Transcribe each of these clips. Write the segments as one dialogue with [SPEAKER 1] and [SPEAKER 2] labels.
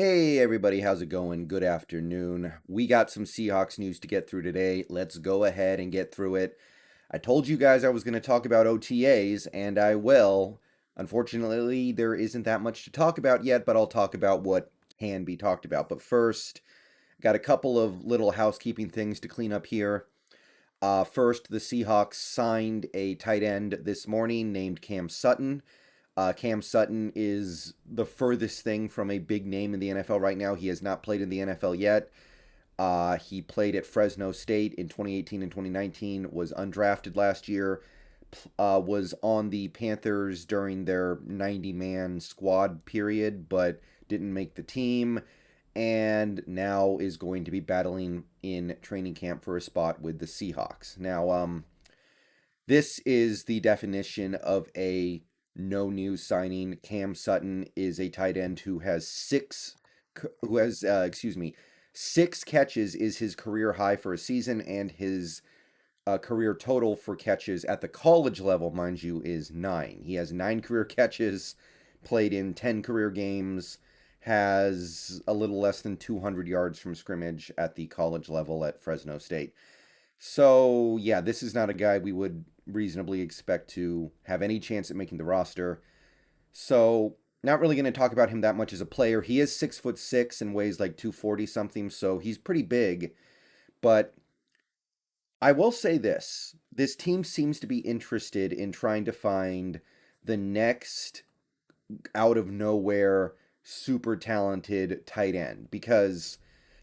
[SPEAKER 1] Hey everybody, how's it going? Good afternoon. We got some Seahawks news to get through today. Let's go ahead and get through it. I told you guys I was going to talk about OTAs, and I will. Unfortunately, there isn't that much to talk about yet, but I'll talk about what can be talked about. But first, got a couple of little housekeeping things to clean up here. First, the Seahawks signed a tight end this morning named Cam Sutton. Cam Sutton is the furthest thing from a big name in the NFL right now. He has not played in the NFL yet. He played at Fresno State in 2018 and 2019, was undrafted last year, was on the Panthers during their 90-man squad period, but didn't make the team, and now is going to be battling in training camp for a spot with the Seahawks. Now, this is the definition of a no news signing. Cam Sutton is a tight end who has six catches is his career high for a season, and his career total for catches at the college level, mind you, is 9. He has 9 career catches, played in 10 career games, has a little less than 200 yards from scrimmage at the college level at Fresno State. So, yeah, this is not a guy we would reasonably expect to have any chance at making the roster. So, not really going to talk about him that much as a player. He is 6'6" and weighs like 240 something, so he's pretty big. But I will say this team seems to be interested in trying to find the next out of nowhere super talented tight end, because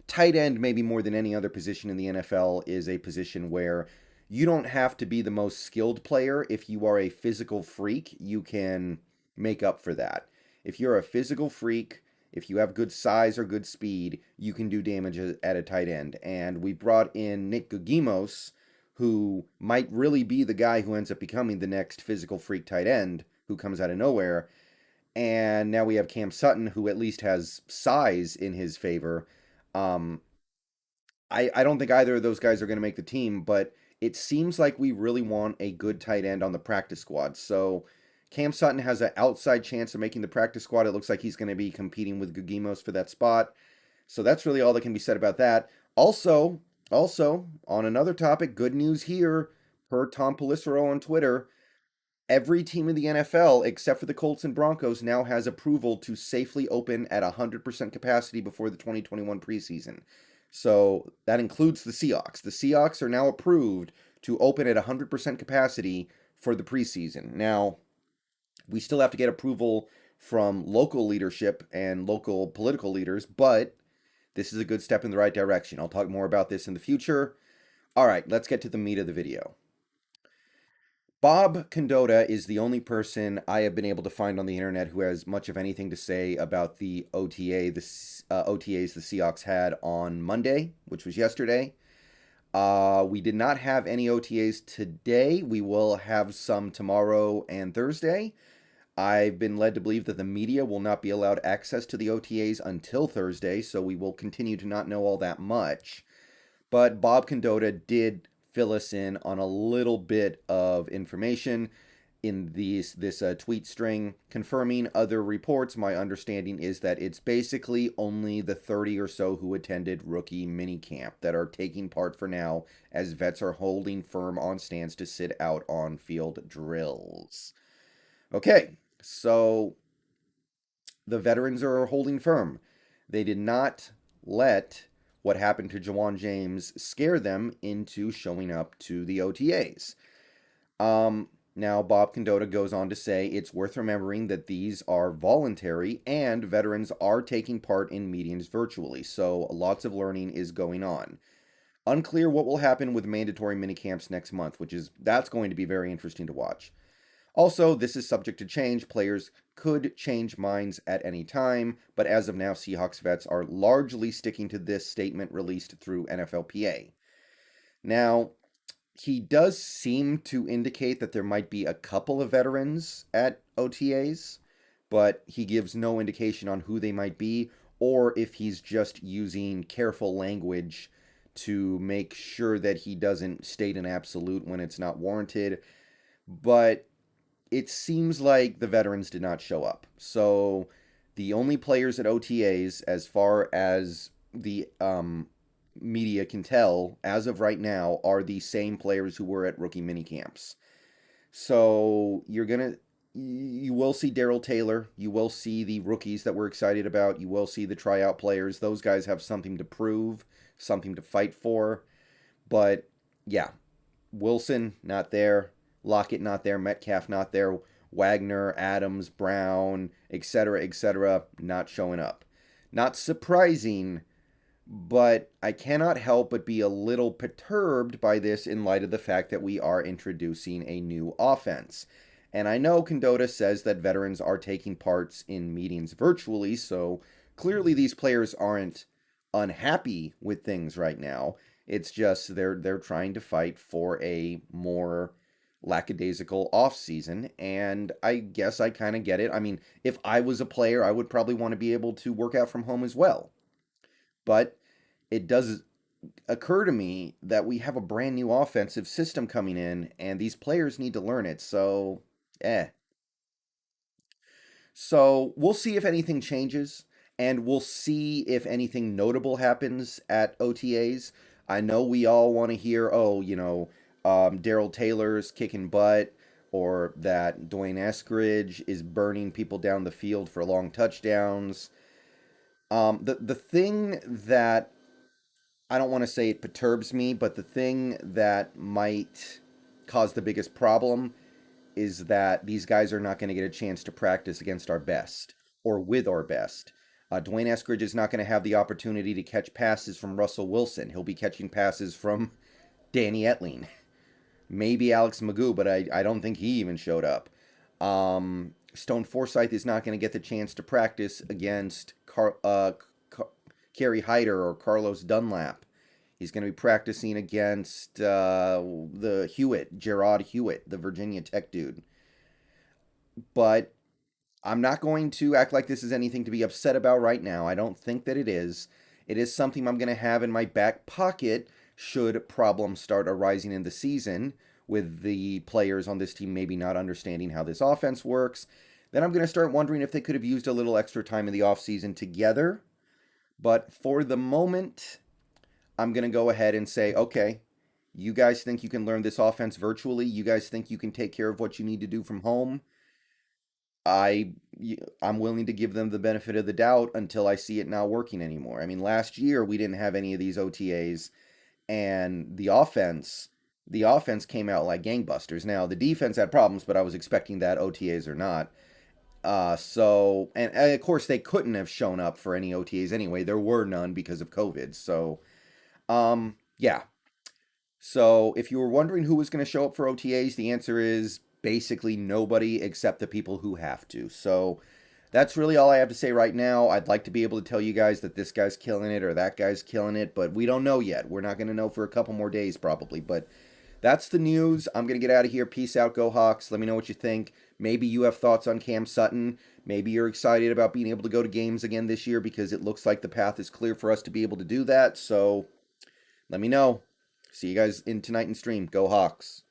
[SPEAKER 1] tight end, maybe more than any other position in the NFL, is a position where you don't have to be the most skilled player. If you are a physical freak, you can make up for that. If you're a physical freak, if you have good size or good speed, you can do damage at a tight end. And we brought in Nick Gugimos, who might really be the guy who ends up becoming the next physical freak tight end who comes out of nowhere. And now we have Cam Sutton, who at least has size in his favor. Um, I don't think either of those guys are going to make the team, but it seems like we really want a good tight end on the practice squad. So Cam Sutton has an outside chance of making the practice squad. It looks like he's going to be competing with Gugimos for that spot. So that's really all that can be said about that. Also, on another topic, good news here, per Tom Pelissero on Twitter, every team in the NFL, except for the Colts and Broncos, now has approval to safely open at 100% capacity before the 2021 preseason. So that includes the Seahawks. The Seahawks are now approved to open at 100% capacity for the preseason. Now, we still have to get approval from local leadership and local political leaders, but this is a good step in the right direction. I'll talk more about this in the future. All right, let's get to the meat of the video. Bob Condotta is the only person I have been able to find on the internet who has much of anything to say about the OTAs the Seahawks had on Monday, which was yesterday. We did not have any OTAs today. We will have some tomorrow and Thursday. I've been led to believe that the media will not be allowed access to the OTAs until Thursday, so we will continue to not know all that much. But Bob Condotta did fill us in on a little bit of information in this tweet string confirming other reports. My understanding is that it's basically only the 30 or so who attended rookie minicamp that are taking part for now, as vets are holding firm on stance to sit out on field drills. Okay, so the veterans are holding firm. They did not let what happened to Jawan James scare them into showing up to the OTAs. Now, Bob Condotta goes on to say it's worth remembering that these are voluntary and veterans are taking part in meetings virtually, so lots of learning is going on. Unclear what will happen with mandatory minicamps next month, that's going to be very interesting to watch. Also, this is subject to change. Players could change minds at any time, but as of now, Seahawks vets are largely sticking to this statement released through NFLPA. Now, he does seem to indicate that there might be a couple of veterans at OTAs, but he gives no indication on who they might be or if he's just using careful language to make sure that he doesn't state an absolute when it's not warranted. But it seems like the veterans did not show up. So The only players at OTAs, as far as the media can tell, as of right now, are the same players who were at rookie minicamps. So you will see Daryl Taylor. You will see the rookies that we're excited about. You will see the tryout players. Those guys have something to prove, something to fight for. But yeah, Wilson not there, Lockett not there, Metcalf not there, Wagner, Adams, Brown, etc., not showing up. Not surprising, but I cannot help but be a little perturbed by this in light of the fact that we are introducing a new offense. And I know Condotta says that veterans are taking parts in meetings virtually, so clearly these players aren't unhappy with things right now. It's just they're trying to fight for a more lackadaisical offseason, and I guess I kind of get it. I mean, if I was a player, I would probably want to be able to work out from home as well. But it does occur to me that we have a brand new offensive system coming in, and these players need to learn it. So, eh. So we'll see if anything changes, and we'll see if anything notable happens at OTAs. I know we all want to hear, oh, Daryl Taylor's kicking butt, or that Dwayne Eskridge is burning people down the field for long touchdowns. The thing that I don't want to say it perturbs me, but the thing that might cause the biggest problem is that these guys are not going to get a chance to practice against our best or with our best. Dwayne Eskridge is not going to have the opportunity to catch passes from Russell Wilson. He'll be catching passes from Danny Etling, maybe Alex Magoo, but I don't think he even showed up. Stone Forsythe is not going to get the chance to practice against Kerry Hyder or Carlos Dunlap. He's going to be practicing against the Gerard Hewitt, the Virginia Tech dude. But I'm not going to act like this is anything to be upset about right now. I don't think that it is. It is something I'm going to have in my back pocket should problems start arising in the season with the players on this team maybe not understanding how this offense works. Then I'm going to start wondering if they could have used a little extra time in the offseason together. But for the moment, I'm going to go ahead and say, okay, you guys think you can learn this offense virtually? You guys think you can take care of what you need to do from home? I I'm willing to give them the benefit of the doubt until I see it not working anymore. I mean, last year we didn't have any of these OTAs, and the offense came out like gangbusters. Now the defense had problems, but I was expecting that, OTAs or not. And of course they couldn't have shown up for any OTAs anyway. There were none because of COVID. So yeah. So if you were wondering who was going to show up for OTAs, the answer is basically nobody except the people who have to. So that's really all I have to say right now. I'd like to be able to tell you guys that this guy's killing it or that guy's killing it, but we don't know yet. We're not going to know for a couple more days probably, but that's the news. I'm going to get out of here. Peace out, go Hawks. Let me know what you think. Maybe you have thoughts on Cam Sutton. Maybe you're excited about being able to go to games again this year because it looks like the path is clear for us to be able to do that. So let me know. See you guys in tonight in stream. Go Hawks.